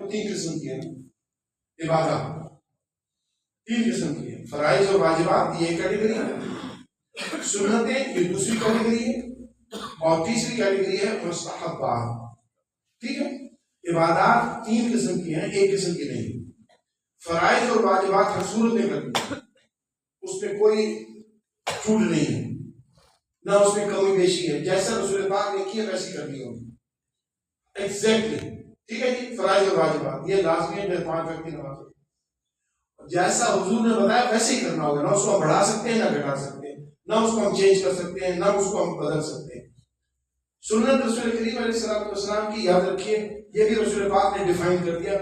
تو 3 قسم کی ہیں عبادات، 3 قسم کی ہیں، فرائض اور واجبات یہ کیٹیگری ہے، سنتیں یہ دوسری کیٹیگری ہے، اور تیسری کیٹیگری ہے مستحبات. ٹھیک ہے، عبادات 3 قسم کی ہیں، ایک قسم کی نہیں. فرائض اور واجبات ہر صورت میں کرنی، اس میں کوئی چھوٹ نہیں ہے، نہ اس میں کمی بیشی ہے، جیسا رسول پاک نے کیا ویسی کرنی ہوگی ایگزیکٹلی. ٹھیک ہے جی، فرائض اور واجبات یہ لازمی ہے، 5 وقت کی نماز جیسا حضور نے بتایا ویسے ہی کرنا ہوگا، نہ اس کو ہم بڑھا سکتے ہیں نہ گھٹا سکتے ہیں، نہ اس کو ہم چینج کر سکتے ہیں نہ اس کو ہم بدل سکتے ہیں. سنت رسول کریم علیہ السلام کی یاد رکھیے، یہ بھی رسول پاک نے ڈیفائن کر دیا،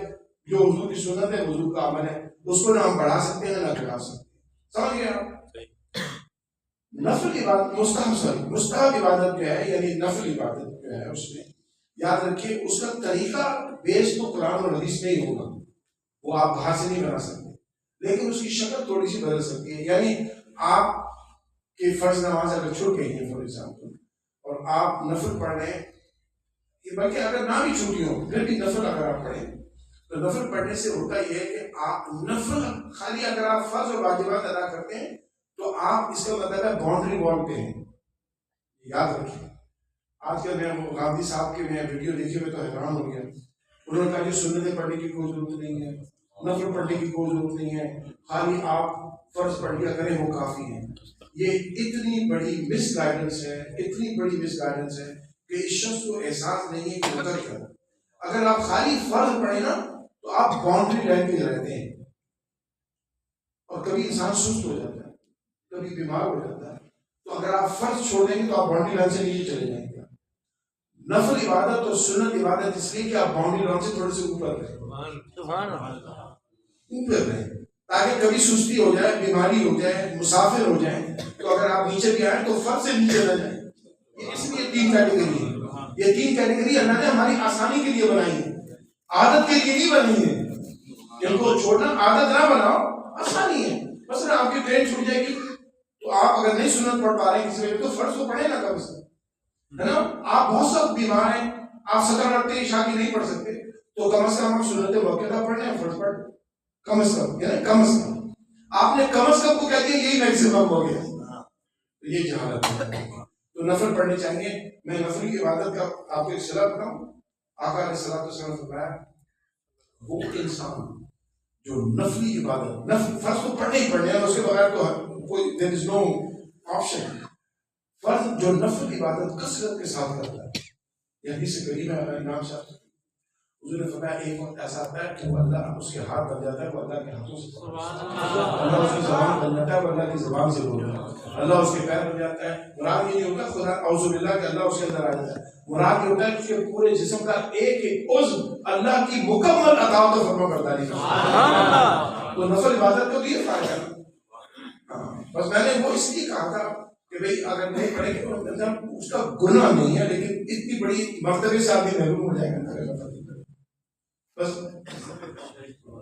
جو حضور کی سنت ہے حضور کا عمل ہے، اس کو نہ ہم بڑھا سکتے ہیں نہ گھٹا سکتے ہیں. سمجھ گئے آپ؟ نفل عبادت مستحب عبادت جو ہے، یعنی نفل عبادت جو ہے، اس میں یاد رکھیے اس کا طریقہ بیس تو قرآن اور حدیث میں ہی ہوگا، وہ آپ باہر سے نہیں بنا سکتے، لیکن اس کی شکل تھوڑی سی بدل سکتی ہے. یعنی آپ کی فرض نماز اگر چھوٹ گئی ہے فار ایگزامپل، اور آپ نفل پڑھ رہے ہیں، بلکہ اگر نہ بھی چھوٹی ہو پھر بھی نفل اگر آپ پڑھیں تو نفل پڑھنے سے ہوتا یہ ہے کہ آپ نفل خالی اگر آپ فرض اور واجبات ادا کرتے ہیں تو آپ اس کا مطلب ہے باؤنڈری وال پہ ہیں. یاد رکھیں، آج کل میں غامدی صاحب کے میں ویڈیو دیکھے ہوئے تو حیران ہو گیا. انہوں نے کہا کہ سنتیں پڑھنے کی کوئی ضرورت نہیں ہے، نفل پڑھنے کی کوئی ضرورت نہیں ہے، خالی آپ فرض پڑھ لیا کریں وہ کافی ہے. یہ اتنی بڑی مس گائیڈنس ہے، اتنی بڑی مس گائیڈنس ہے کہ اس شخص کو احساس نہیں ہے کہ اتر کیا. اگر آپ خالی فرض پڑھیں نا تو آپ باؤنڈری لائن پہ رہتے ہیں، اور کبھی انسان سست ہو جاتا ہے، کبھی بیمار ہو جاتا ہے. تو اگر آپ فرض چھوڑ دیں گے تو آپ باؤنڈری لائن سے نیچے چلے جائیں گے. نفل عبادت اور سنت عبادت اس لیے کہ آپ باؤنڈری لائن سے تھوڑے سے اوپر رہیں، اوپر رہیں، تاکہ کبھی سستی ہو جائے، بیماری ہو جائے، مسافر ہو جائیں تو اگر آپ نیچے بھی آئیں تو فرض سے نیچے نہ جائیں. اس لیے 3 کیٹیگری ہے. یہ 3 کیٹیگری اللہ نے ہماری آسانی کے لیے بنائی ہے، عادت کے لیے نہیں بنی ہے. ان کو چھوڑنا عادت نہ بناؤ، آسانی ہے. مثلا آپ کی ٹرین چھوٹ جائے گی تو آپ اگر نہیں سنت پڑھ پا رہے ہیں کسی وجہ تو فرض کو پڑھیں نا کم سے کم، ہے نا. آپ بہت سخت بیمار ہیں، آپ 17 رکعتیں عشاء کی نہیں پڑھ سکتے تو کم از کم آپ سنت موقع پڑھ لیں، فرض پڑھ کم از کم، یعنی کم از کم. آپ نے کم از کم کو کہہ دیا یہی میکسیمم ہو گیا، تو یہ جہالت ہے. تو نفل پڑھنے چاہیے. میں نفل کی عبادت کا آپ کو ایک صلاح بتاؤں. آقا علیہ الصلوۃ والسلام نے فرمایا وہ انسان جو نفلی عبادت، نفل فرض تو پڑھنے ہی پڑھنے ہیں، اس کے بغیر تو کوئی there is no option. فرض جو نفل عبادت کثرت کے ساتھ کرتا ہے، یہ حدیث قریب ہے امام صاحب حضور نے فرمایا ایک وقت ایسا آتا ہے کہ وہ اللہ اس کے ہاتھ بن جاتا ہے، وہ اللہ کے ہاتھوں سے، اللہ اس کی زبان بن جاتا ہے، وہ اللہ کی زبان سے بول رہا ہے، اللہ اس کے پیر بن جاتا ہے. مراد یہ نہیں ہوتا خدا اعوذ باللہ کہ اللہ اس کے اندر آ جاتا ہے، مراد یہ ہوتا ہے کہ اس کے پورے جسم کا ایک ایک عضو اللہ کی مکمل اطاعت و فرما برداری کرتا ہے. تو نفل عبادت کو بھی یہ فائدہ ہے. بس میں نے وہ اس لیے کہا تھا کہ بھئی اگر نہیں پڑھے گے اس کا گناہ نہیں ہے، لیکن اتنی بڑی مرتبے سے آدمی محروم ہو جائے گا. بس